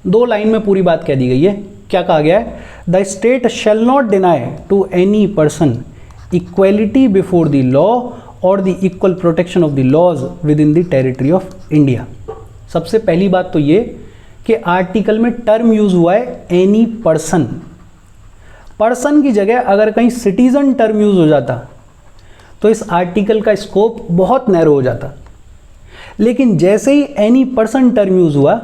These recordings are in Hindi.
2 लाइन में पूरी बात कह दी गई है। क्या कहा गया है? The state shall not deny to any person equality before the law और the equal protection of the laws within the territory of India. सबसे पहली बात तो ये कि आर्टिकल में टर्म यूज हुआ है एनी पर्सन। पर्सन की जगह अगर कहीं सिटीजन टर्म यूज हो जाता तो इस आर्टिकल का स्कोप बहुत नैरो हो जाता, लेकिन जैसे ही एनी पर्सन टर्म यूज हुआ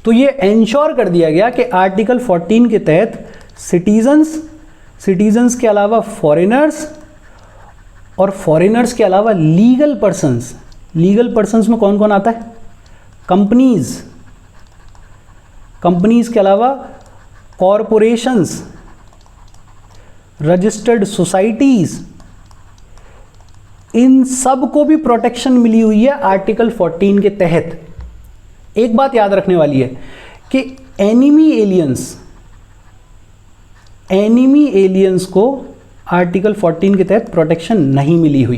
तो ये एंश्योर कर दिया गया कि आर्टिकल 14 के तहत सिटीजन्स के अलावा फॉरेनर्स और फॉरेनर्स के अलावा लीगल पर्सन्स में कौन कौन आता है? कंपनीज के अलावा कॉरपोरेशंस, रजिस्टर्ड सोसाइटीज, इन सब को भी प्रोटेक्शन मिली हुई है आर्टिकल 14 के तहत। एक बात याद रखने वाली है कि एनिमी एलियंस को आर्टिकल 14 के तहत प्रोटेक्शन नहीं मिली हुई।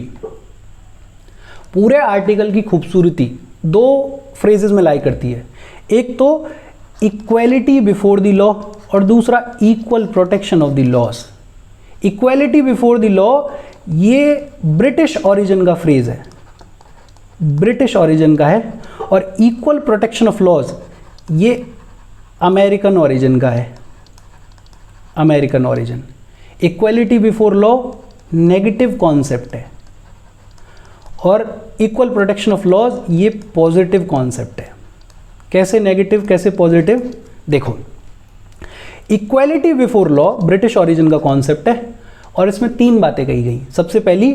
पूरे आर्टिकल की खूबसूरती 2 फ्रेजेस में लाई करती है, एक तो इक्वलिटी बिफोर द लॉ और दूसरा equal protection of the laws. Equality before the law ये ब्रिटिश ओरिजिन का फ्रेज है, ब्रिटिश ओरिजिन का है, और इक्वल प्रोटेक्शन ऑफ लॉज ये अमेरिकन ओरिजिन का है, American origin. Equality before law negative concept है और इक्वल प्रोटेक्शन ऑफ लॉज ये पॉजिटिव कॉन्सेप्ट है। कैसे नेगेटिव कैसे पॉजिटिव? देखो, equality before law British origin का कॉन्सेप्ट है और इसमें 3 बातें कही गई। सबसे पहली,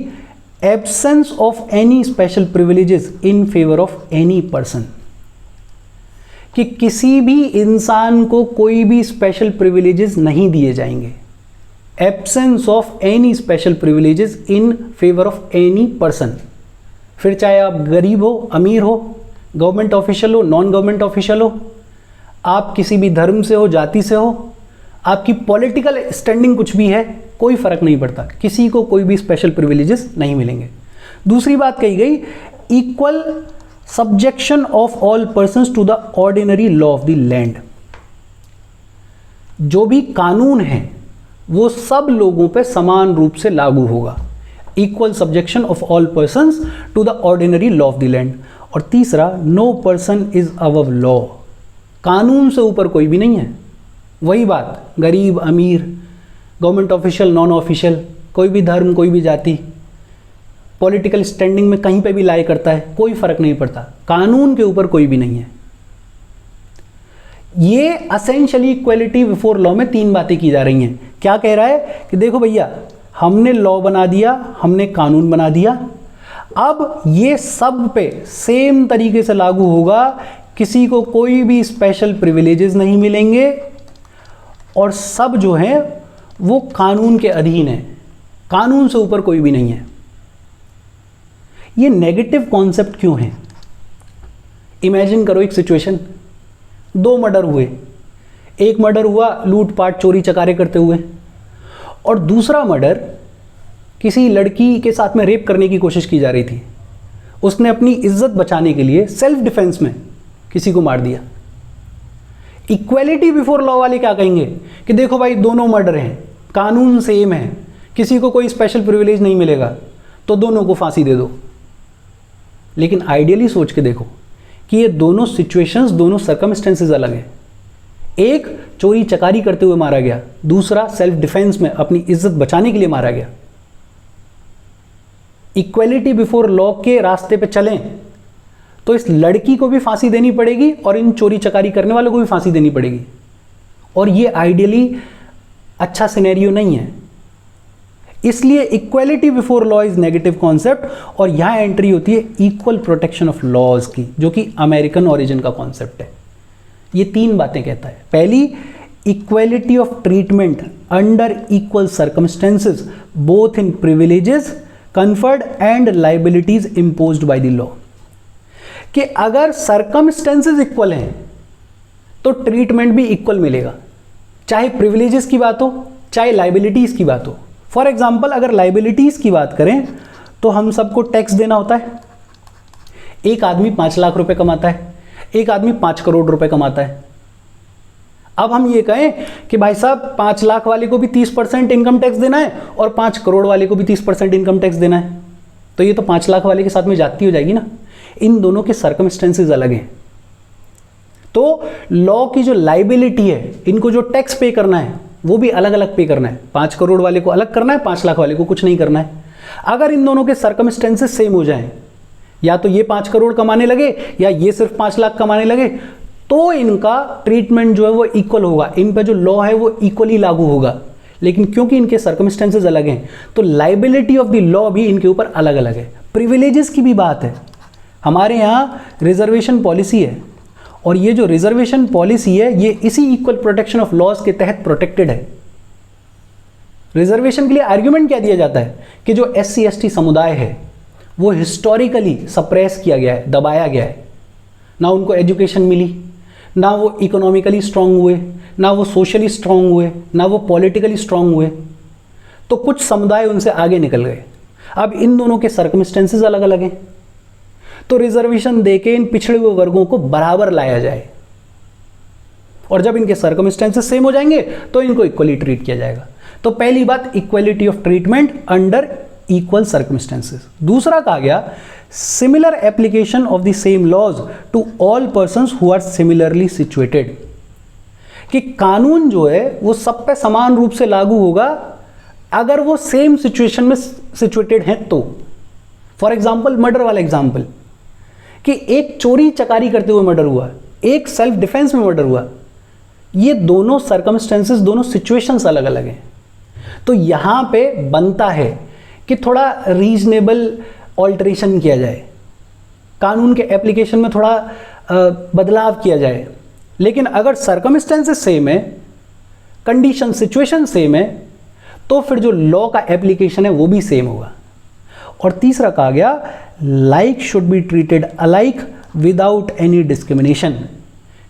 absence of any special privileges in favour of any person, कि किसी भी इंसान को कोई भी स्पेशल प्रिविलेजेस नहीं दिए जाएंगे। Absence of any special privileges in favour of any person, फिर चाहे आप गरीब हो, अमीर हो, गवर्नमेंट ऑफिशियल हो, नॉन गवर्नमेंट ऑफिशियल हो, आप किसी भी धर्म से हो, जाति से हो, आपकी पॉलिटिकल स्टैंडिंग कुछ भी है, कोई फर्क नहीं पड़ता, किसी को कोई भी स्पेशल प्रिविलेजेस नहीं मिलेंगे। दूसरी बात कही गई, equal subjection of all persons to the ordinary law of the land. जो भी कानून है वो सब लोगों पे समान रूप से लागू होगा। Equal subjection of all persons to the ordinary law of the land. और तीसरा, no person is above law, कानून से ऊपर कोई भी नहीं है। वही बात, गरीब अमीर, गवर्नमेंट ऑफिशियल नॉन ऑफिशियल, कोई भी धर्म कोई भी जाति, पॉलिटिकल स्टैंडिंग में कहीं पे भी लाई करता है, कोई फर्क नहीं पड़ता, कानून के ऊपर कोई भी नहीं है। ये असेंशियली इक्वलिटी बिफोर लॉ में 3 बातें की जा रही हैं। क्या कह रहा है कि देखो भैया, हमने लॉ बना दिया, हमने कानून बना दिया, अब ये सब पे सेम तरीके से लागू होगा, किसी को कोई भी स्पेशल प्रिविलेजेस नहीं मिलेंगे और सब जो है वो कानून के अधीन है, कानून से ऊपर कोई भी नहीं है। ये नेगेटिव कॉन्सेप्ट क्यों है? इमेजिन करो एक सिचुएशन, 2 मर्डर हुए, एक मर्डर हुआ लूटपाट चोरी चकारे करते हुए, और दूसरा मर्डर किसी लड़की के साथ में रेप करने की कोशिश की जा रही थी। उसने अपनी इज्जत बचाने के लिए सेल्फ डिफेंस में किसी को मार दिया। इक्वलिटी बिफोर लॉ वाले क्या कहेंगे कि देखो भाई, दोनों मर्डर हैं, कानून सेम है, किसी को कोई स्पेशल प्रिविलेज नहीं मिलेगा, तो दोनों को फांसी दे दो। लेकिन आइडियली सोच के देखो कि ये दोनों सिचुएशंस, दोनों सर्कमस्टेंसेस अलग हैं। एक चोरी चकारी करते हुए मारा गया, दूसरा सेल्फ डिफेंस में अपनी इज्जत बचाने के लिए मारा गया। इक्वलिटी बिफोर लॉ के रास्ते पे चलें तो इस लड़की को भी फांसी देनी पड़ेगी और इन चोरी चकारी करने वालों को भी फांसी देनी पड़ेगी, और ये आइडियली अच्छा सिनेरियो नहीं है। इसलिए equality before law is negative concept, और यहां एंट्री होती है इक्वल प्रोटेक्शन ऑफ लॉज की, जो कि अमेरिकन ओरिजिन का कॉन्सेप्ट है। ये 3 बातें कहता है। पहली, equality of treatment under equal circumstances both in privileges conferred and liabilities imposed by the law, कि अगर सर्कमस्टेंसेस इक्वल हैं तो ट्रीटमेंट भी इक्वल मिलेगा, चाहे प्रिविलेजेस की बात हो चाहे लाइबिलिटीज की बात हो। फॉर एग्जाम्पल, अगर लाइबिलिटीज की बात करें तो हम सबको टैक्स देना होता है। एक आदमी 5 लाख रुपए कमाता है, एक आदमी 5 करोड़ रुपए कमाता है, अब हम ये कहें कि भाई साहब 5 लाख वाले को भी 30% इनकम टैक्स देना है और 5 करोड़ वाले को भी 30% इनकम टैक्स देना है, तो ये तो 5 लाख वाले के साथ में जाती हो जाएगी ना। इन दोनों के सर्कमस्टेंसेस अलग हैं, तो लॉ की जो लाइबिलिटी है, इनको जो टैक्स पे करना है वो भी अलग अलग पे करना है। 5 करोड़ वाले को अलग करना है, 5 लाख वाले को कुछ नहीं करना है। अगर इन दोनों के सर्कमस्टेंसेस सेम हो जाएं, या तो ये 5 करोड़ कमाने लगे या ये सिर्फ 5 लाख कमाने लगे, तो इनका ट्रीटमेंट जो है वो इक्वल होगा, इन पर जो लॉ है वो इक्वली लागू होगा। लेकिन क्योंकि इनके सर्कमस्टेंसेस अलग हैं, तो लाइबिलिटी ऑफ द लॉ भी इनके ऊपर अलग अलग है। प्रिविलेजेस की भी बात है, हमारे यहाँ रिजर्वेशन पॉलिसी है, और ये जो रिजर्वेशन पॉलिसी है ये इसी इक्वल प्रोटेक्शन ऑफ लॉज के तहत प्रोटेक्टेड है। रिजर्वेशन के लिए आर्ग्यूमेंट क्या दिया जाता है कि जो SC ST समुदाय है वो हिस्टोरिकली सप्रेस किया गया है, दबाया गया है, ना उनको एजुकेशन मिली, ना वो इकोनॉमिकली स्ट्रांग हुए, ना वो सोशली स्ट्रांग हुए, ना वो पॉलिटिकली स्ट्रांग हुए, तो कुछ समुदाय उनसे आगे निकल गए। अब इन दोनों के सर्कमस्टेंसेस अलग अलग हैं, तो रिजर्वेशन देके इन पिछड़े हुए वर्गों को बराबर लाया जाए, और जब इनके सर्कमस्टेंसेस सेम हो जाएंगे तो इनको इक्वली ट्रीट किया जाएगा। तो पहली बात, equality of treatment under equal circumstances. दूसरा कहा गया similar application of the same laws to all persons who are similarly situated, कि कानून जो है वो सब पे समान रूप से लागू होगा अगर वो सेम सिचुएशन में सिचुएटेड हैं तो। फॉर एग्जाम्पल, मर्डर वाला एग्जाम्पल, कि एक चोरी चकारी करते हुए मर्डर हुआ, एक सेल्फ डिफेंस में मर्डर हुआ, ये दोनों सर्कमस्टेंसेस, दोनों सिचुएशंस अलग अलग हैं। तो यहां पे बनता है कि थोड़ा रीजनेबल ऑल्टरेशन किया जाए, कानून के एप्लीकेशन में थोड़ा बदलाव किया जाए। लेकिन अगर सर्कमस्टेंसेस सेम है, कंडीशन सिचुएशन सेम है, तो फिर जो लॉ का एप्लीकेशन है वो भी सेम होगा। और तीसरा कहा गया like should be treated alike without any discrimination,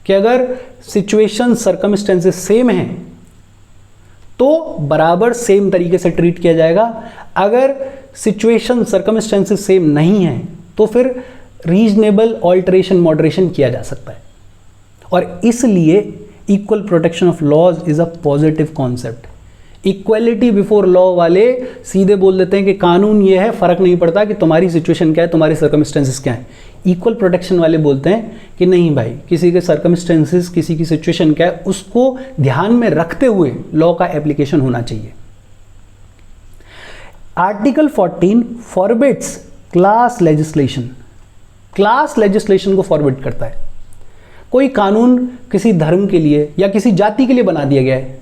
कि अगर सिचुएशन सर्कमस्टेंसेस सेम हैं तो बराबर सेम तरीके से ट्रीट किया जाएगा। अगर सिचुएशन सर्कमस्टेंसेस सेम नहीं है तो फिर रीजनेबल ऑल्टरेशन मॉडरेशन किया जा सकता है। और इसलिए equal protection of laws is a positive concept. Equality before law वाले सीधे बोल देते हैं कि कानून ये है, फर्क नहीं पड़ता कि तुम्हारी सिचुएशन क्या है, तुम्हारे सर्कमस्टेंसेस क्या है। इक्वल प्रोटेक्शन वाले बोलते हैं कि नहीं भाई, किसी के सर्कमस्टेंसेस, किसी की सिचुएशन क्या है, उसको ध्यान में रखते हुए लॉ का एप्लीकेशन होना चाहिए। Article 14 forbids class legislation. Class legislation को फॉरबिड करता है। कोई कानून किसी धर्म के लिए या किसी जाति के लिए बना दिया गया है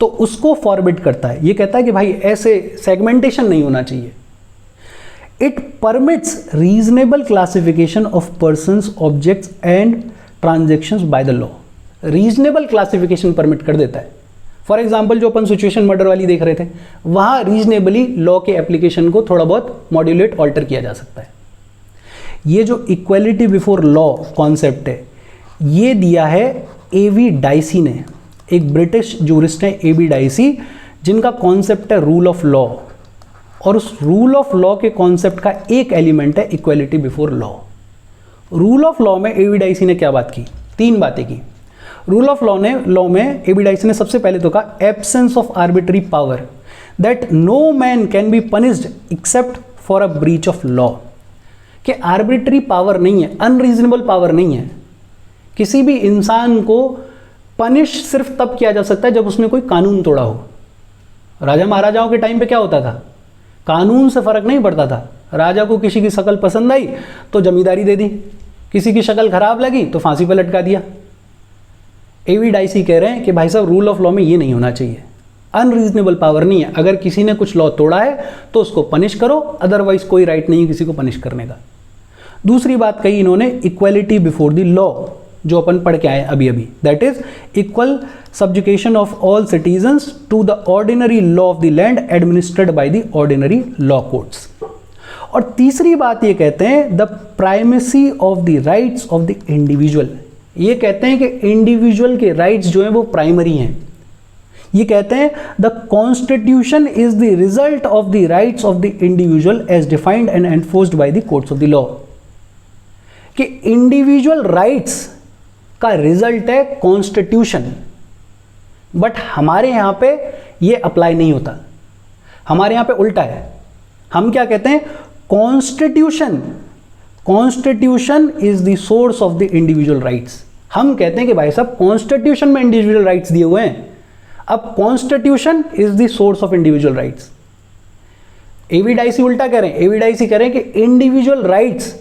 तो उसको फॉरबिड करता है। ये कहता है कि भाई ऐसे सेगमेंटेशन नहीं होना चाहिए। It permits reasonable classification of persons, objects and transactions by the law. Reasonable classification permit कर देता है। फॉर एग्जाम्पल, जो अपन सिचुएशन मर्डर वाली देख रहे थे, वहां रीजनेबली लॉ के एप्लीकेशन को थोड़ा बहुत मॉड्यूलेट, ऑल्टर किया जा सकता है। ये जो इक्वलिटी बिफोर लॉ कॉन्सेप्ट है, ये दिया है A.V. डाइसी ने, एक ब्रिटिश जूरिस्ट है A.B. डाइसी, जिनका कॉन्सेप्ट है रूल ऑफ लॉ। और उस रूल ऑफ लॉ के कॉन्सेप्ट का एक एलिमेंट है equality before law. Rule of law में A.V. डाइसी ने क्या बात की? 3 बातें की। रूल ऑफ लॉ में A.B. डाइसी ने सबसे पहले तो कहा absence of arbitrary power, that no man can be punished except for a breach of law. कि आर्बिट्री पावर नहीं है, अनरीजनेबल पावर नहीं है। किसी भी इंसान को पनिश सिर्फ तब किया जा सकता है जब उसने कोई कानून तोड़ा हो। राजा महाराजाओं के टाइम पे क्या होता था? कानून से फर्क नहीं पड़ता था। राजा को किसी की शक्ल पसंद आई तो जमींदारी दे दी, किसी की शक्ल खराब लगी तो फांसी पर लटका दिया। A.V. डाइसी कह रहे हैं कि भाई साहब, रूल ऑफ लॉ में ये नहीं होना चाहिए। अनरीजनेबल पावर नहीं है। अगर किसी ने कुछ लॉ तोड़ा है तो उसको पनिश करो, अदरवाइज कोई राइट नहीं है किसी को पनिश करने का। दूसरी बात कही इन्होंने इक्वलिटी बिफोर द लॉ, जो अपन पढ़ के आए अभी अभी, that is equal subjection of all citizens to the ordinary law of the land administered by the ordinary law courts. और तीसरी बात ये कहते हैं the primacy of the rights of the individual. ये कहते हैं कि इंडिविजुअल के राइट्स जो हैं वो प्राइमरी हैं। ये कहते हैं the constitution is the result of the rights of the individual as defined and enforced by the courts of the law. कि इंडिविजुअल राइट्स का रिजल्ट है कॉन्स्टिट्यूशन, बट हमारे यहाँ पे ये अप्लाई नहीं होता, हमारे यहाँ पे उल्टा है। हम क्या कहते हैं, constitution, constitution is the source of the individual rights. हम कहते हैं कि भाई साहब कॉन्स्टिट्यूशन में इंडिविजुअल राइट्स दिए हुए हैं, अब constitution is the source of individual rights. A V Dicey उल्टा कह रहे हैं, एवीडाइसी कह रहे हैं कि इंडिविजुअल राइट्स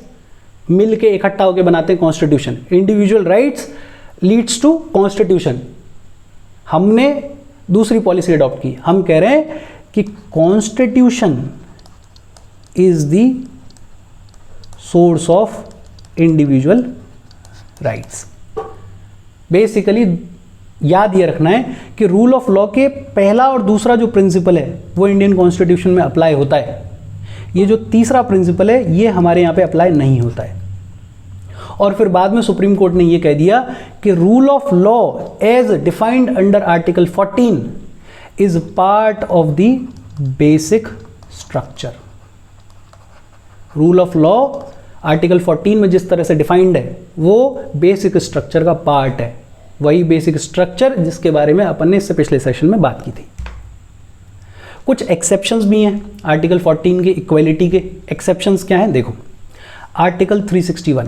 मिलके इकट्ठा होकर बनाते हैं constitution, individual rights leads to constitution. हमने दूसरी पॉलिसी अडॉप्ट की, हम कह रहे हैं कि constitution is the source of individual rights. Basically याद ये रखना है कि रूल ऑफ लॉ के पहला और दूसरा जो प्रिंसिपल है वो इंडियन कॉन्स्टिट्यूशन में अप्लाई होता है, ये जो तीसरा प्रिंसिपल है ये हमारे यहाँ पे अप्लाई नहीं होता है। और फिर बाद में सुप्रीम कोर्ट ने ये कह दिया कि rule of law as defined under article 14 is part of the basic structure. Rule of law article 14 में जिस तरह से डिफाइंड है वो बेसिक स्ट्रक्चर का पार्ट है, वही बेसिक स्ट्रक्चर जिसके बारे में अपन ने इससे पिछले सेशन में बात की थी। कुछ एक्सेप्शंस भी हैं आर्टिकल 14 के इक्वलिटी के। एक्सेप्शंस क्या हैं, देखो आर्टिकल 361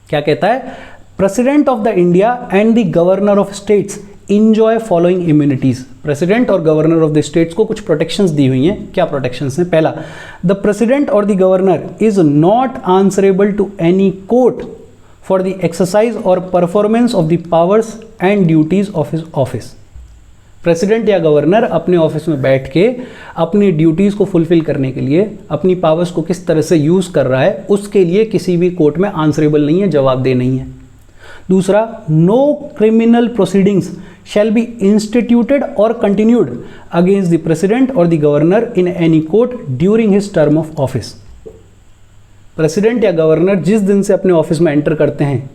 क्या कहता है, president of the India and the governor of states enjoy following immunities. President और गवर्नर ऑफ द स्टेट्स को कुछ प्रोटेक्शंस दी हुई हैं। क्या प्रोटेक्शंस हैं, पहला, द प्रेसिडेंट और the governor is not answerable to any court for the exercise और performance of the powers and duties of his office. President या गवर्नर अपने ऑफिस में बैठ के अपनी ड्यूटीज़ को फुलफिल करने के लिए अपनी पावर्स को किस तरह से यूज़ कर रहा है उसके लिए किसी भी कोर्ट में आंसरेबल नहीं है, जवाबदेह नहीं है। दूसरा, no criminal proceedings shall be instituted और कंटिन्यूड अगेंस्ट द प्रेसिडेंट और the governor in any court during his term of office. President या गवर्नर जिस दिन से अपने ऑफिस में एंटर करते हैं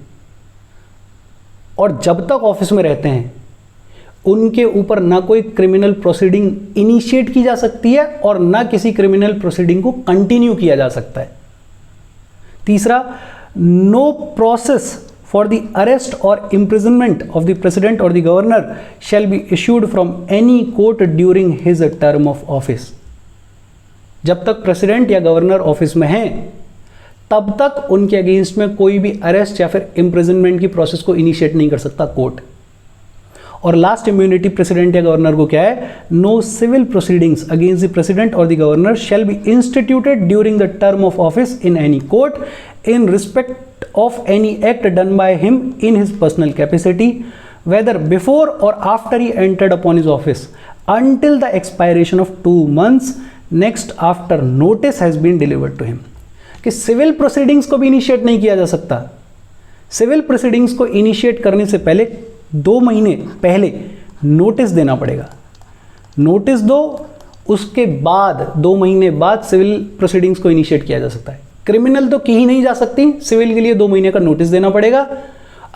और जब तक ऑफिस में रहते हैं उनके ऊपर ना कोई क्रिमिनल प्रोसीडिंग इनिशिएट की जा सकती है और ना किसी क्रिमिनल प्रोसीडिंग को कंटिन्यू किया जा सकता है। तीसरा, no process for the arrest और इम्प्रिजनमेंट ऑफ द प्रेसिडेंट और the governor shall be issued from any court during his term of office. जब तक प्रेसिडेंट या गवर्नर ऑफिस में हैं तब तक उनके अगेंस्ट में कोई भी अरेस्ट या फिर इम्प्रिजनमेंट की प्रोसेस को इनिशिएट नहीं कर सकता कोर्ट। और लास्ट इम्यूनिटी प्रेसिडेंट या गवर्नर को क्या है, no civil proceedings against the president और the governor shall be instituted during the term of office in any court in respect of any act done by him in his personal capacity whether before और after he entered upon his office until the expiration of 2 months next after notice has been delivered to him। कि सिविल प्रोसीडिंग्स को भी इनिशिएट नहीं किया जा सकता। सिविल प्रोसीडिंग्स को इनिशिएट करने से पहले 2 महीने पहले नोटिस देना पड़ेगा। नोटिस दो, उसके बाद 2 महीने बाद सिविल प्रोसीडिंग्स को इनिशिएट किया जा सकता है। क्रिमिनल तो की ही नहीं जा सकती, सिविल के लिए 2 महीने का नोटिस देना पड़ेगा।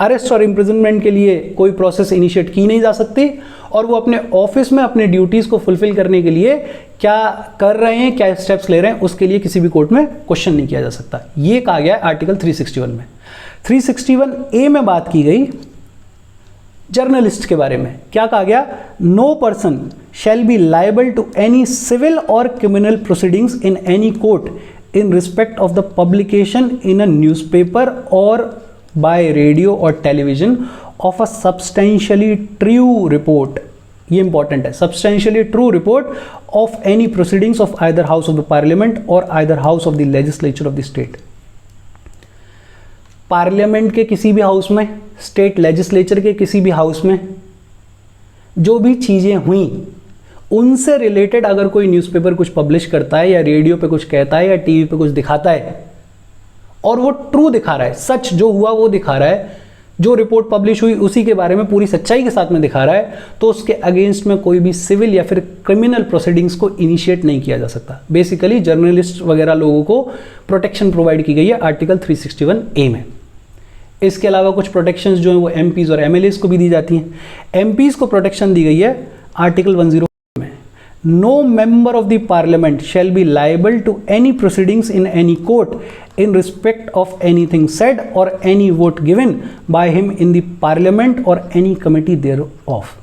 अरेस्ट और इम्प्रिजनमेंट के लिए कोई प्रोसेस इनिशिएट की नहीं जा सकती और वो अपने ऑफिस में अपने ड्यूटीज़ को फुलफिल करने के लिए क्या कर रहे हैं, क्या स्टेप्स ले रहे हैं, उसके लिए किसी भी कोर्ट में क्वेश्चन नहीं किया जा सकता। ये कहा गया है आर्टिकल 361 में। 361A में बात की गई जर्नलिस्ट के बारे में। क्या कहा गया, no person shall be liable to any civil और criminal proceedings in any court in respect of the publication in a newspaper और बाय रेडियो और television of a substantially true report. ये इंपॉर्टेंट है, substantially true report of any proceedings of either house of the parliament और either house of the legislature of the state. Parliament के किसी भी हाउस में, स्टेट लेजिस्लेचर के किसी भी हाउस में जो भी चीज़ें हुई उनसे रिलेटेड अगर कोई न्यूज़पेपर कुछ पब्लिश करता है या रेडियो पे कुछ कहता है या टीवी पे कुछ दिखाता है और वो ट्रू दिखा रहा है, सच जो हुआ वो दिखा रहा है, जो रिपोर्ट पब्लिश हुई उसी के बारे में पूरी सच्चाई के साथ में दिखा रहा है, तो उसके अगेंस्ट में कोई भी सिविल या फिर क्रिमिनल प्रोसीडिंग्स को इनिशिएट नहीं किया जा सकता। बेसिकली जर्नलिस्ट वगैरह लोगों को प्रोटेक्शन प्रोवाइड की गई है आर्टिकल 361A में। इसके अलावा कुछ प्रोटेक्शंस जो हैं वो एमपीज़ और एमएलएस को भी दी जाती हैं। एमपीज़ को प्रोटेक्शन दी गई है आर्टिकल 10 में। No member of the parliament shall be liable to any proceedings in any court in respect of anything said और any vote given by him in the parliament और any committee thereof.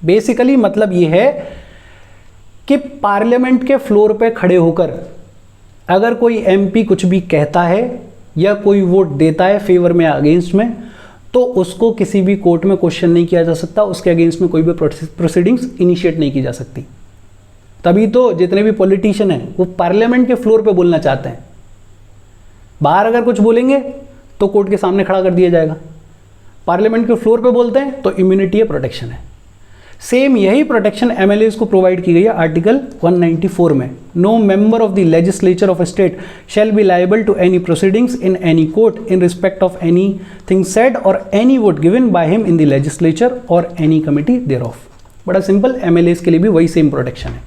Basically मतलब ये है कि पार्लियामेंट के फ्लोर पे खड़े होकर अगर कोई एमपी कुछ भी कहता है या कोई वोट देता है फेवर में अगेंस्ट में, तो उसको किसी भी कोर्ट में क्वेश्चन नहीं किया जा सकता, उसके अगेंस्ट में कोई भी प्रोसीडिंग्स इनिशिएट नहीं की जा सकती। तभी तो जितने भी पॉलिटिशियन हैं वो पार्लियामेंट के फ्लोर पे बोलना चाहते हैं। बाहर अगर कुछ बोलेंगे तो कोर्ट के सामने खड़ा कर दिया जाएगा, पार्लियामेंट के फ्लोर पे बोलते हैं तो इम्यूनिटी है, प्रोटेक्शन है। सेम यही प्रोटेक्शन एमएलएस को प्रोवाइड की गई है आर्टिकल 194 में। No member of the legislature of a state shall be liable to any proceedings in any court in respect of anything said और any vote given by him in the legislature or any committee thereof. बड़ा सिंपल, एमएलएस के लिए भी वही सेम प्रोटेक्शन है।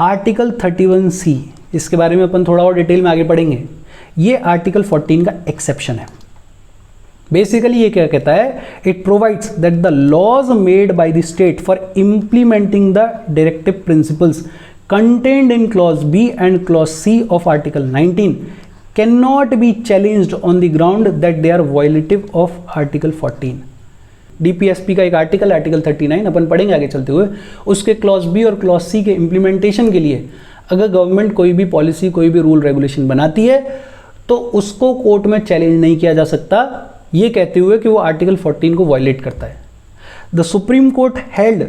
आर्टिकल 31C, इसके बारे में अपन थोड़ा और डिटेल में आगे पढ़ेंगे। ये आर्टिकल 14 का एक्सेप्शन है। बेसिकली ये क्या कहता है, it provides that the laws made by the state for implementing the directive principles contained in clause B and clause C of article 19 cannot be challenged on the ground that they are violative of article 14। DPSP का एक आर्टिकल, आर्टिकल 39 अपन पढ़ेंगे आगे चलते हुए, उसके क्लॉज बी और क्लॉज सी के इंप्लीमेंटेशन के लिए अगर गवर्नमेंट कोई भी पॉलिसी, कोई भी रूल रेगुलेशन बनाती है तो उसको कोर्ट में चैलेंज नहीं किया जा सकता, ये कहते हुए कि वो आर्टिकल 14 को वायलेट करता है। The supreme court held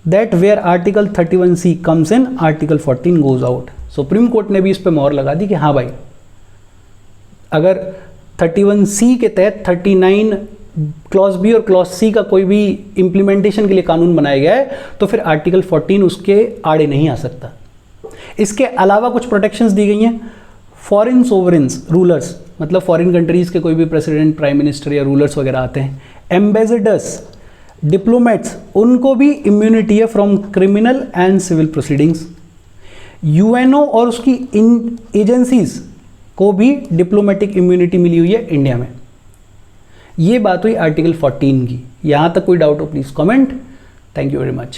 that where article 31C comes in, article 14 goes out. Supreme court ने भी इस पर मोहर लगा दी कि हाँ भाई, अगर 31C के तहत 39 क्लॉज बी और क्लॉज सी का कोई भी इंप्लीमेंटेशन के लिए कानून बनाया गया है तो फिर आर्टिकल 14 उसके आड़े नहीं आ सकता। इसके अलावा कुछ प्रोटेक्शंस दी गई हैं। फॉरेन सोवरेन्स रूलर्स, मतलब फॉरेन कंट्रीज के कोई भी प्रेसिडेंट, प्राइम मिनिस्टर या रूलर्स वगैरह आते हैं, एम्बेसडर्स, डिप्लोमेट्स, उनको भी इम्यूनिटी है from criminal and civil proceedings. UNO और उसकी इन एजेंसीज को भी डिप्लोमेटिक इम्यूनिटी मिली हुई है इंडिया में। ये बात हुई आर्टिकल 14 की। यहाँ तक कोई डाउट हो please comment. Thank you very much.